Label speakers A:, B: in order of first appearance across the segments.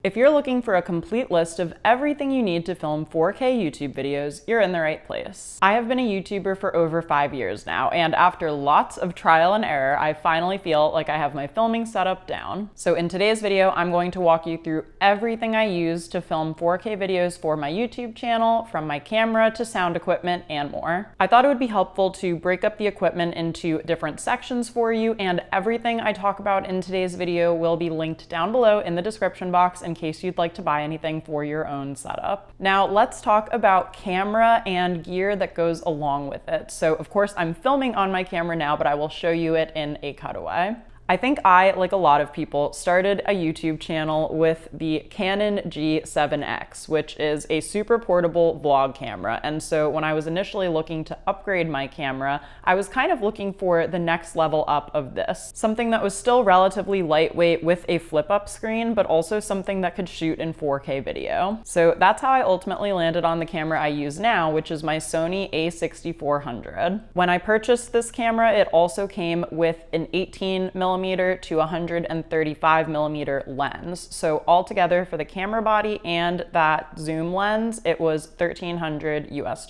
A: If you're looking for a complete list of everything you need to film 4K YouTube videos, you're in the right place. I have been a YouTuber for over 5 years now, and after lots of trial and error, I finally feel like I have my filming setup down. So in today's video, I'm going to walk you through everything I use to film 4K videos for my YouTube channel, from my camera to sound equipment and more. I thought it would be helpful to break up the equipment into different sections for you, and everything I talk about in today's video will be linked down below in the description box in case you'd like to buy anything for your own setup. Now let's talk about camera and gear that goes along with it. So of course I'm filming on my camera now, but I will show you it in a cutaway. I think I, like a lot of people, started a YouTube channel with the Canon G7X, which is a super portable vlog camera. And so when I was initially looking to upgrade my camera, I was kind of looking for the next level up of this. Something that was still relatively lightweight with a flip-up screen, but also something that could shoot in 4K video. So that's how I ultimately landed on the camera I use now, which is my Sony a6400. When I purchased this camera, it also came with an 18mm to 135mm lens. So altogether for the camera body and that zoom lens, it was $1,300 US.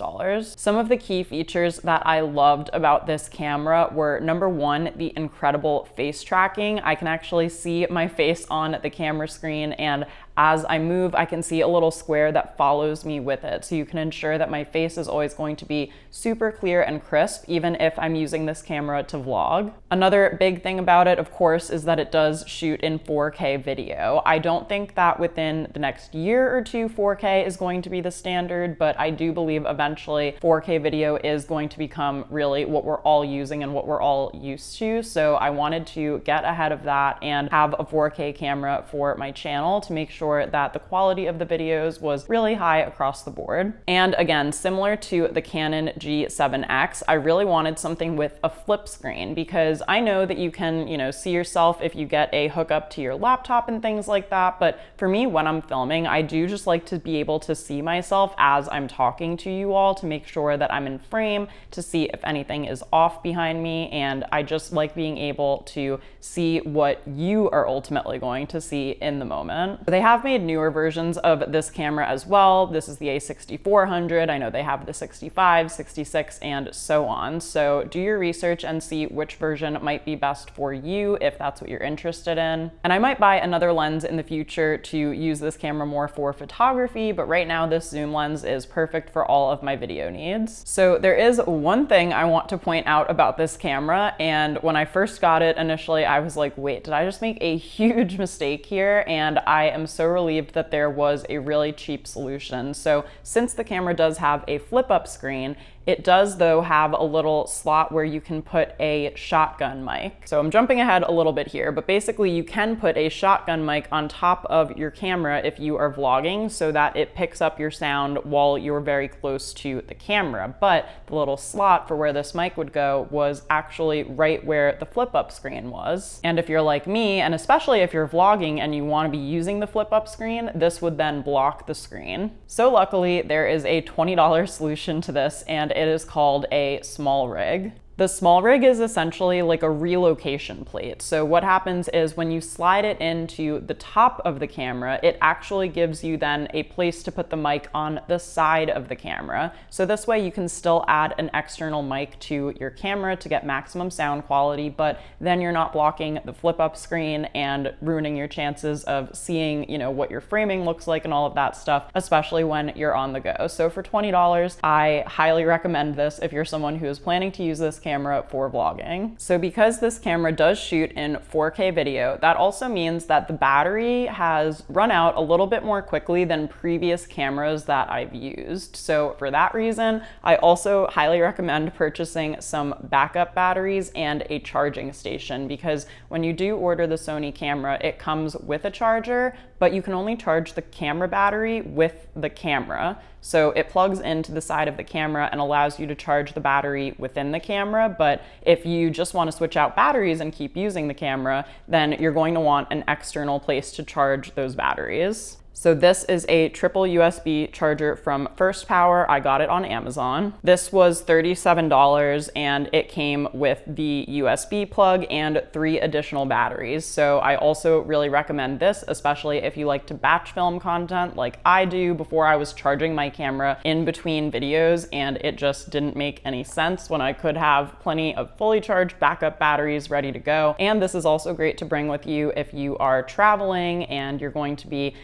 A: Some of the key features that I loved about this camera were, number one, the incredible face tracking. I can actually see my face on the camera screen, and as I move, I can see a little square that follows me with it. So you can ensure that my face is always going to be super clear and crisp, even if I'm using this camera to vlog. Another big thing about it, of course, is that it does shoot in 4K video. I don't think that within the next year or two, 4K is going to be the standard, but I do believe eventually 4K video is going to become really what we're all using and what we're all used to. So I wanted to get ahead of that and have a 4K camera for my channel to make sure that the quality of the videos was really high across the board. And again, similar to the Canon G7X, I really wanted something with a flip screen, because I know that you can, see yourself if you get a hookup to your laptop and things like that. But for me, when I'm filming, I do just like to be able to see myself as I'm talking to you all, to make sure that I'm in frame, to see if anything is off behind me. And I just like being able to see what you are ultimately going to see in the moment. They have made newer versions of this camera as well. This is the a6400. I know they have the 65, 66, and so on. So do your research and see which version might be best for you if that's what you're interested in. And I might buy another lens in the future to use this camera more for photography, but right now this zoom lens is perfect for all of my video needs. So there is one thing I want to point out about this camera, and when I first got it initially, I was like, wait, did I just make a huge mistake here? And I am so relieved that there was a really cheap solution. So since the camera does have a flip-up screen, it does, though, have a little slot where you can put a shotgun mic. So I'm jumping ahead a little bit here, but basically you can put a shotgun mic on top of your camera if you are vlogging, so that it picks up your sound while you're very close to the camera. But the little slot for where this mic would go was actually right where the flip-up screen was. And if you're like me, and especially if you're vlogging and you want to be using the flip-up screen, this would then block the screen. So luckily, there is a $20 solution to this, and it is called a small rig. The small rig is essentially like a relocation plate. So what happens is when you slide it into the top of the camera, it actually gives you then a place to put the mic on the side of the camera. So this way you can still add an external mic to your camera to get maximum sound quality, but then you're not blocking the flip-up screen and ruining your chances of seeing, what your framing looks like and all of that stuff, especially when you're on the go. So for $20, I highly recommend this if you're someone who is planning to use this camera for vlogging. So because this camera does shoot in 4K video, that also means that the battery has run out a little bit more quickly than previous cameras that I've used. So for that reason, I also highly recommend purchasing some backup batteries and a charging station, because when you do order the Sony camera, it comes with a charger, but you can only charge the camera battery with the camera. So it plugs into the side of the camera and allows you to charge the battery within the camera. But if you just want to switch out batteries and keep using the camera, then you're going to want an external place to charge those batteries. So this is a triple USB charger from First Power. I got it on Amazon. This was $37 and it came with the USB plug and 3 additional batteries. So I also really recommend this, especially if you like to batch film content like I do. Before, I was charging my camera in between videos and it just didn't make any sense when I could have plenty of fully charged backup batteries ready to go. And this is also great to bring with you if you are traveling and you're going to be,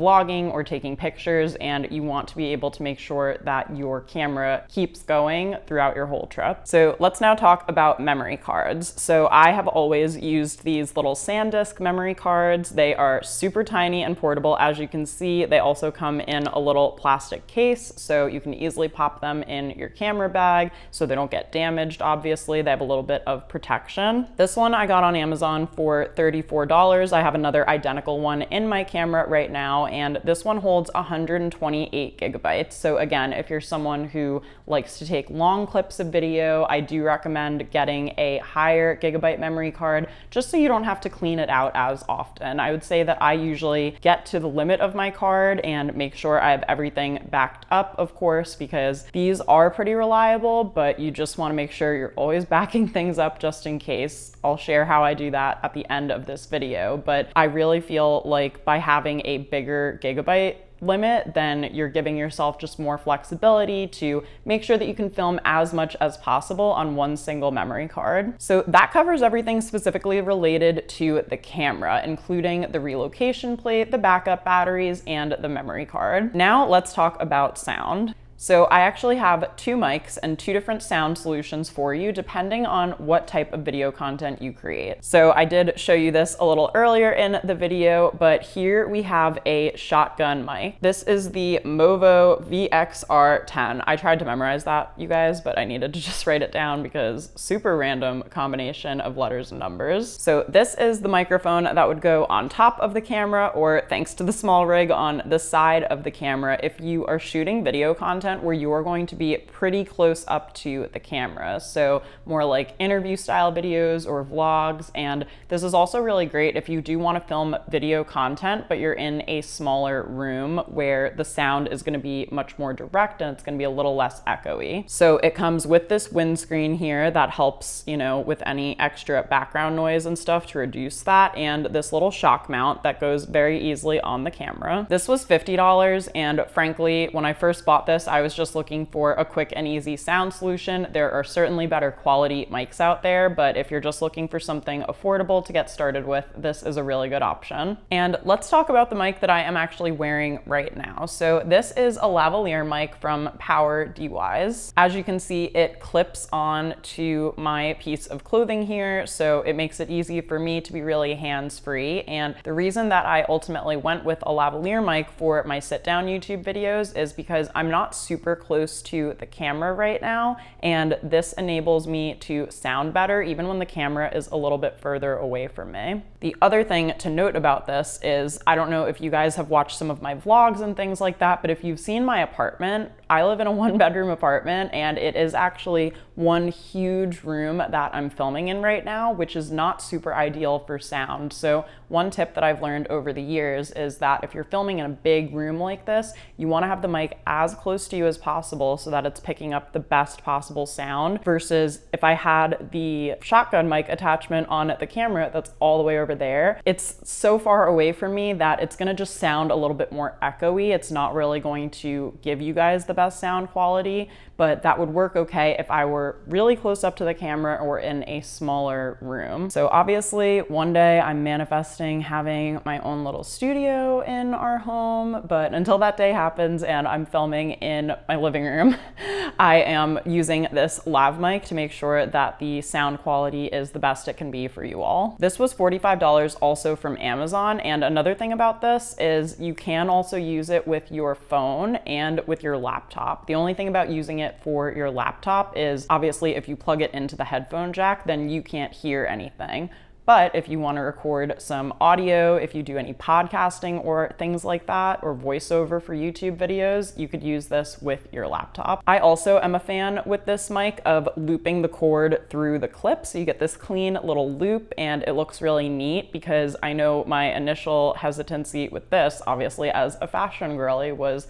A: vlogging or taking pictures and you want to be able to make sure that your camera keeps going throughout your whole trip. So let's now talk about memory cards. So I have always used these little SanDisk memory cards. They are super tiny and portable. As you can see, they also come in a little plastic case, so you can easily pop them in your camera bag so they don't get damaged. Obviously, they have a little bit of protection. This one I got on Amazon for $34. I have another identical one in my camera right now, and this one holds 128 gigabytes. So again, if you're someone who likes to take long clips of video, I do recommend getting a higher gigabyte memory card just so you don't have to clean it out as often. I would say that I usually get to the limit of my card and make sure I have everything backed up, of course, because these are pretty reliable, but you just want to make sure you're always backing things up just in case. I'll share how I do that at the end of this video, but I really feel like by having a bigger gigabyte limit, then you're giving yourself just more flexibility to make sure that you can film as much as possible on one single memory card. So that covers everything specifically related to the camera, including the relocation plate, the backup batteries, and the memory card. Now let's talk about sound. So I actually have 2 mics and 2 different sound solutions for you depending on what type of video content you create. So I did show you this a little earlier in the video, but here we have a shotgun mic. This is the Movo VXR10. I tried to memorize that, you guys, but I needed to just write it down because super random combination of letters and numbers. So this is the microphone that would go on top of the camera, or thanks to the small rig, on the side of the camera if you are shooting video content where you are going to be pretty close up to the camera. So more like interview style videos or vlogs. And this is also really great if you do want to film video content, but you're in a smaller room where the sound is going to be much more direct and it's going to be a little less echoey. So it comes with this windscreen here that helps, with any extra background noise and stuff to reduce that, and this little shock mount that goes very easily on the camera. This was $50, and frankly, when I first bought this, I was just looking for a quick and easy sound solution. There are certainly better quality mics out there, but if you're just looking for something affordable to get started with, this is a really good option. And let's talk about the mic that I am actually wearing right now. So this is a lavalier mic from Power DeWise. As you can see, it clips on to my piece of clothing here, so it makes it easy for me to be really hands-free. And the reason that I ultimately went with a lavalier mic for my sit-down YouTube videos is because I'm not super close to the camera right now, and this enables me to sound better even when the camera is a little bit further away from me. The other thing to note about this is, I don't know if you guys have watched some of my vlogs and things like that, but if you've seen my apartment, I live in a 1-bedroom apartment, and it is actually one huge room that I'm filming in right now, which is not super ideal for sound. So one tip that I've learned over the years is that if you're filming in a big room like this, you want to have the mic as close to you as possible so that it's picking up the best possible sound, versus if I had the shotgun mic attachment on the camera that's all the way over there, it's so far away from me that it's going to just sound a little bit more echoey. It's not really going to give you guys the best sound quality, but that would work okay if I were really close up to the camera or in a smaller room. So obviously one day I'm manifesting having my own little studio in our home, but until that day happens and I'm filming in my living room, I am using this lav mic to make sure that the sound quality is the best it can be for you all. This was $45 also from Amazon, and another thing about this is you can also use it with your phone and with your laptop. The only thing about using it for your laptop is obviously if you plug it into the headphone jack, then you can't hear anything. But if you want to record some audio, if you do any podcasting or things like that, or voiceover for YouTube videos, you could use this with your laptop. I also am a fan with this mic of looping the cord through the clip, so you get this clean little loop, and it looks really neat because I know my initial hesitancy with this, obviously as a fashion girly, was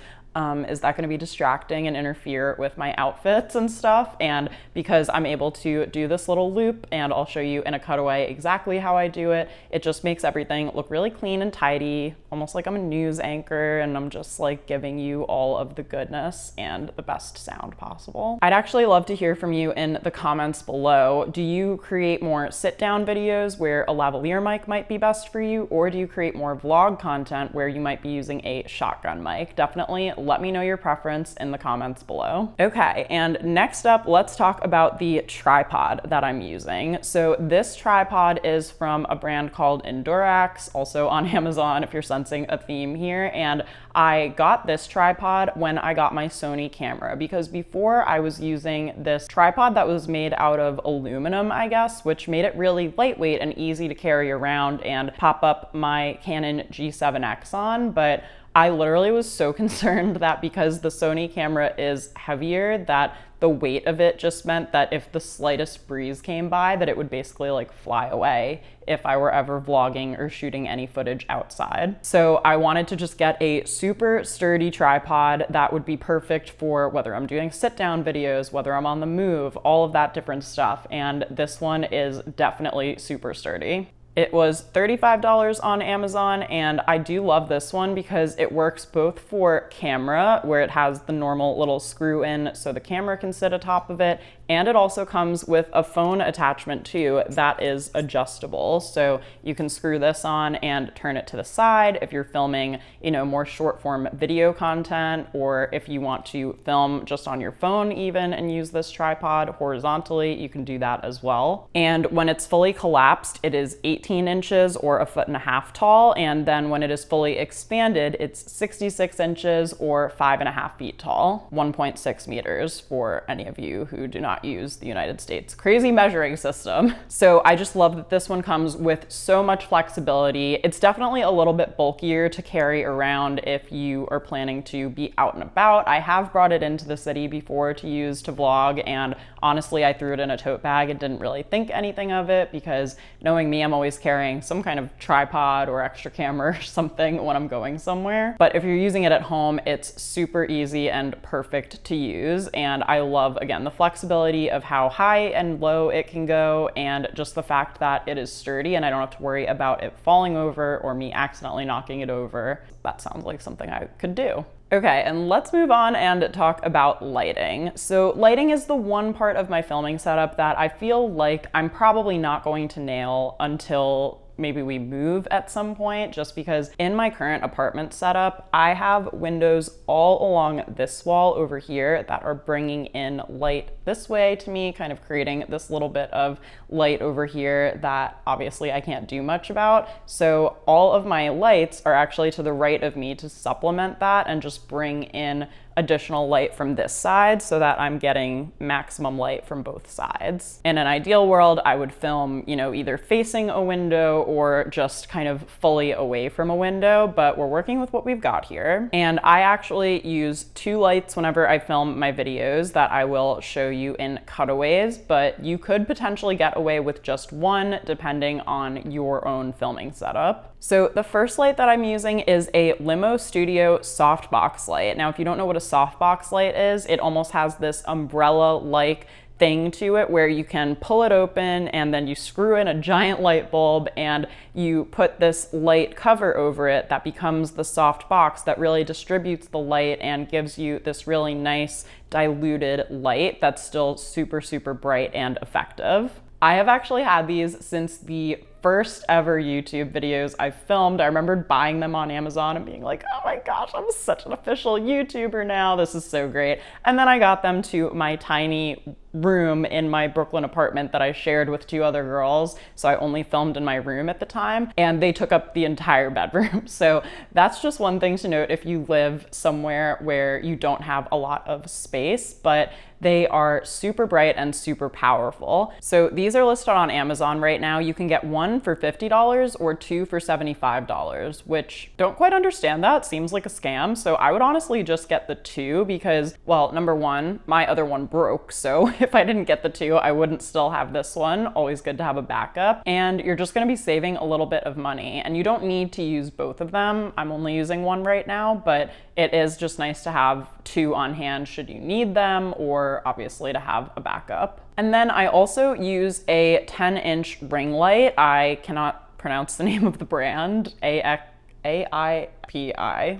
A: is that going to be distracting and interfere with my outfits and stuff? And because I'm able to do this little loop, and I'll show you in a cutaway exactly how I do it, it just makes everything look really clean and tidy, almost like I'm a news anchor and I'm just like giving you all of the goodness and the best sound possible. I'd actually love to hear from you in the comments below. Do you create more sit-down videos where a lavalier mic might be best for you, or do you create more vlog content where you might be using a shotgun mic? Definitely let me know your preference in the comments below. Okay, and next up, let's talk about the tripod that I'm using. So this tripod is from a brand called Endurax, also on Amazon if you're sensing a theme here. And I got this tripod when I got my Sony camera, because before I was using this tripod that was made out of aluminum, I guess, which made it really lightweight and easy to carry around and pop up my Canon G7X on. But I literally was so concerned that because the Sony camera is heavier, that the weight of it just meant that if the slightest breeze came by, that it would basically like fly away if I were ever vlogging or shooting any footage outside. So I wanted to just get a super sturdy tripod that would be perfect for whether I'm doing sit-down videos, whether I'm on the move, all of that different stuff. And this one is definitely super sturdy. It was $35 on Amazon, and I do love this one because it works both for camera, where it has the normal little screw in so the camera can sit atop of it, and it also comes with a phone attachment too that is adjustable. So you can screw this on and turn it to the side if you're filming, you know, more short form video content, or if you want to film just on your phone even and use this tripod horizontally, you can do that as well. And when it's fully collapsed, it is 18 inches or 1.5 feet tall. And then when it is fully expanded, it's 66 inches or 5.5 feet tall, 1.6 meters for any of you who do not use the United States crazy measuring system. So I just love that this one comes with so much flexibility. It's definitely a little bit bulkier to carry around if you are planning to be out and about. I have brought it into the city before to use to vlog, and honestly, I threw it in a tote bag and didn't really think anything of it because, knowing me, I'm always carrying some kind of tripod or extra camera or something when I'm going somewhere. But if you're using it at home, it's super easy and perfect to use. And I love, again, the flexibility of how high and low it can go, and just the fact that it is sturdy and I don't have to worry about it falling over or me accidentally knocking it over. That sounds like something I could do. Okay, and let's move on and talk about lighting. So lighting is the one part of my filming setup that I feel like I'm probably not going to nail until maybe we move at some point, just because in my current apartment setup, I have windows all along this wall over here that are bringing in light this way to me, kind of creating this little bit of light over here that obviously I can't do much about. So all of my lights are actually to the right of me to supplement that and just bring in additional light from this side so that I'm getting maximum light from both sides. In an ideal world, I would film, you know, either facing a window or just kind of fully away from a window, but we're working with what we've got here. And I actually use 2 lights whenever I film my videos that I will show you in cutaways, but you could potentially get away with just 1 depending on your own filming setup. So the first light that I'm using is a Limo Studio softbox light. Now, if you don't know what a softbox light is, it almost has this umbrella-like thing to it where you can pull it open and then you screw in a giant light bulb and you put this light cover over it that becomes the soft box that really distributes the light and gives you this really nice diluted light that's still super, super bright and effective. I have actually had these since the first ever YouTube videos I filmed. I remember buying them on Amazon and being like, oh my gosh, I'm such an official YouTuber now. This is so great. And then I got them to my tiny room in my Brooklyn apartment that I shared with 2 other girls. So I only filmed in my room at the time, and they took up the entire bedroom. So that's just one thing to note if you live somewhere where you don't have a lot of space. But They are super bright and super powerful. So these are listed on Amazon right now. You can get one for $50 or two for $75, which don't quite understand that. Seems like a scam. So I would honestly just get the two because, well, number one, my other one broke. So if I didn't get the two, I wouldn't still have this one. Always good to have a backup. And you're just gonna be saving a little bit of money. And you don't need to use both of them. I'm only using one right now, but it is just nice to have two on hand should you need them, or obviously to have a backup. And then I also use a 10-inch ring light. I cannot pronounce the name of the brand, AIPI,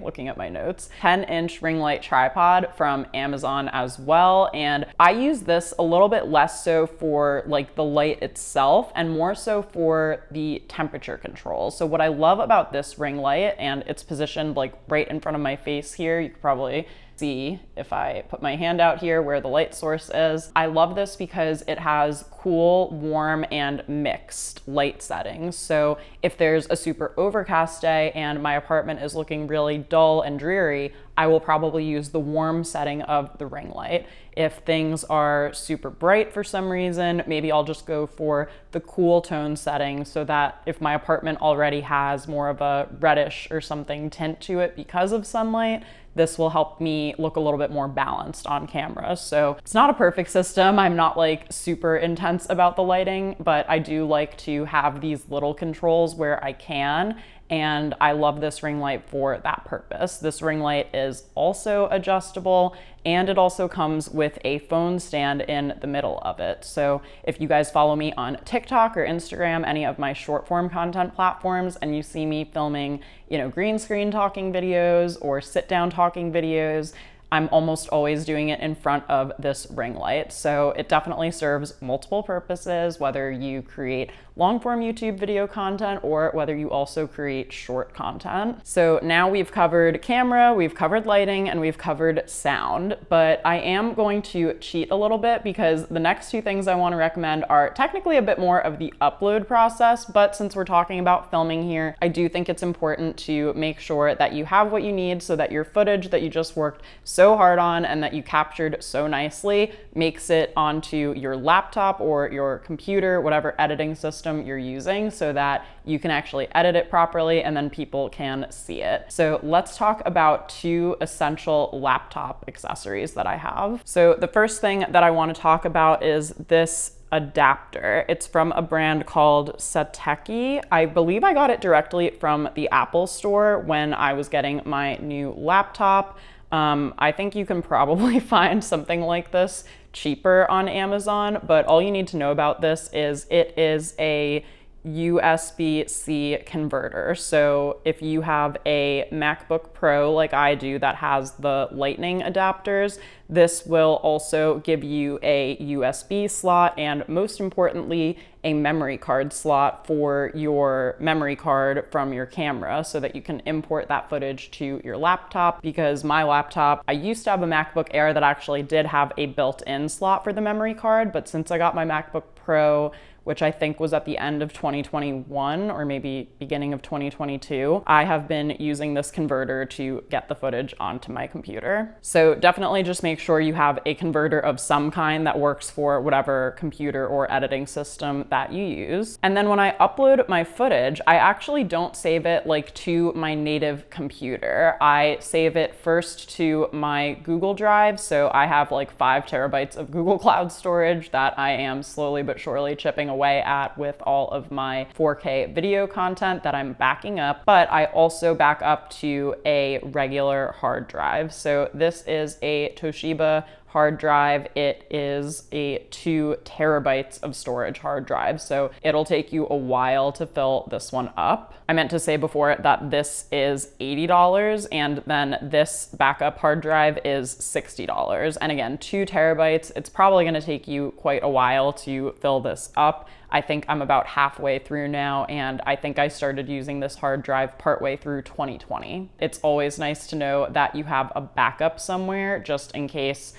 A: looking at my notes, 10-inch ring light tripod from Amazon as well. And I use this a little bit less so for like the light itself and more so for the temperature control. So what I love about this ring light, and it's positioned like right in front of my face here, you could probably see if I put my hand out here where the light source is. I love this because it has cool, warm, and mixed light settings. So if there's a super overcast day and my apartment is looking really dull and dreary, I will probably use the warm setting of the ring light. If things are super bright for some reason, maybe I'll just go for the cool tone setting so that if my apartment already has more of a reddish or something tint to it because of sunlight, this will help me look a little bit more balanced on camera. So it's not a perfect system. I'm not like super intense about the lighting, but I do like to have these little controls where I can. And I love this ring light for that purpose. This ring light is also adjustable, and it also comes with a phone stand in the middle of it. So if you guys follow me on TikTok or Instagram, any of my short form content platforms, and you see me filming, green screen talking videos or sit down talking videos, I'm almost always doing it in front of this ring light. So it definitely serves multiple purposes, whether you create long form YouTube video content or whether you also create short content. So now we've covered camera, we've covered lighting, and we've covered sound, but I am going to cheat a little bit because the next two things I want to recommend are technically a bit more of the upload process, but since we're talking about filming here, I do think it's important to make sure that you have what you need so that your footage that you just worked so hard on and that you captured so nicely makes it onto your laptop or your computer, whatever editing system you're using, so that you can actually edit it properly and then people can see it. So let's talk about two essential laptop accessories that I have. So the first thing that I want to talk about is this adapter. It's from a brand called Satechi. I believe I got it directly from the Apple store when I was getting my new laptop. I think you can probably find something like this cheaper on Amazon, but all you need to know about this is it is a USB-C converter. So if you have a MacBook Pro like I do that has the Lightning adapters, this will also give you a USB slot and, most importantly, a memory card slot for your memory card from your camera so that you can import that footage to your laptop. Because my laptop, I used to have a MacBook Air that actually did have a built-in slot for the memory card, but since I got my MacBook Pro, which I think was at the end of 2021 or maybe beginning of 2022, I have been using this converter to get the footage onto my computer. So definitely just make sure you have a converter of some kind that works for whatever computer or editing system that you use. And then when I upload my footage, I actually don't save it like to my native computer. I save it first to my Google Drive. So I have like 5 terabytes of Google Cloud storage that I am slowly but surely chipping away at with all of my 4K video content that I'm backing up, but I also back up to a regular hard drive. So this is a Toshiba hard drive. It is a 2 terabytes of storage hard drive, so it'll take you a while to fill this one up. I meant to say before that this is $80 and then this backup hard drive is $60. And again, 2 terabytes, it's probably gonna take you quite a while to fill this up. I think I'm about halfway through now, and I think I started using this hard drive partway through 2020. It's always nice to know that you have a backup somewhere just in case,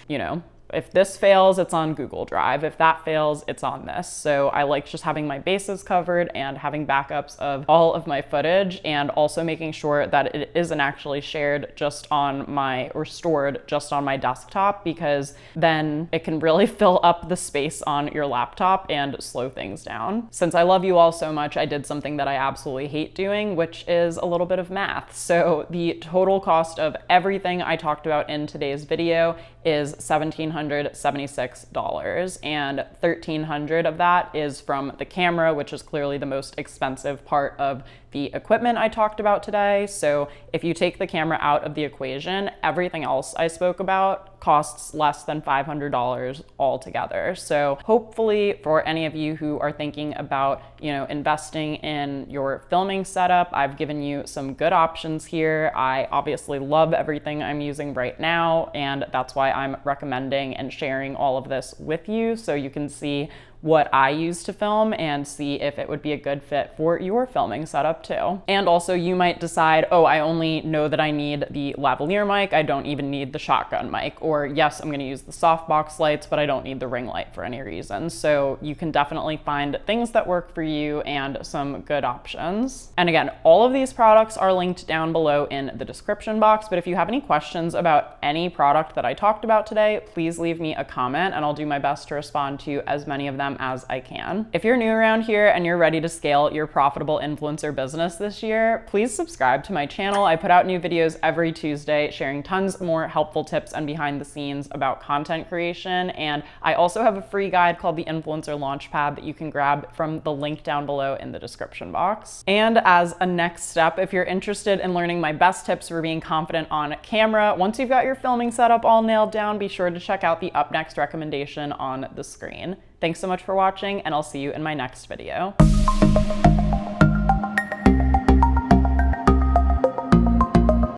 A: if this fails, it's on Google Drive. If that fails, it's on this. So I like just having my bases covered and having backups of all of my footage, and also making sure that it isn't actually shared just on my, or stored just on my desktop, because then it can really fill up the space on your laptop and slow things down. Since I love you all so much, I did something that I absolutely hate doing, which is a little bit of math. So the total cost of everything I talked about in today's video is $1,776, and $1,300 of that is from the camera, which is clearly the most expensive part of the equipment I talked about today. So if you take the camera out of the equation, everything else I spoke about costs less than $500 altogether. So hopefully for any of you who are thinking about, investing in your filming setup, I've given you some good options here. I obviously love everything I'm using right now, and that's why I'm recommending and sharing all of this with you, so you can see what I use to film and see if it would be a good fit for your filming setup too. And also you might decide, oh, I only know that I need the lavalier mic, I don't even need the shotgun mic, or yes, I'm gonna use the softbox lights, but I don't need the ring light for any reason. So you can definitely find things that work for you and some good options. And again, all of these products are linked down below in the description box, but if you have any questions about any product that I talked about today, please leave me a comment and I'll do my best to respond to as many of them as I can. If you're new around here and you're ready to scale your profitable influencer business this year, please subscribe to my channel. I put out new videos every Tuesday sharing tons more helpful tips and behind the scenes about content creation. And I also have a free guide called the Influencer Launchpad that you can grab from the link down below in the description box. And as a next step, if you're interested in learning my best tips for being confident on camera, once you've got your filming setup all nailed down, be sure to check out the up next recommendation on the screen. Thanks so much for watching, and I'll see you in my next video.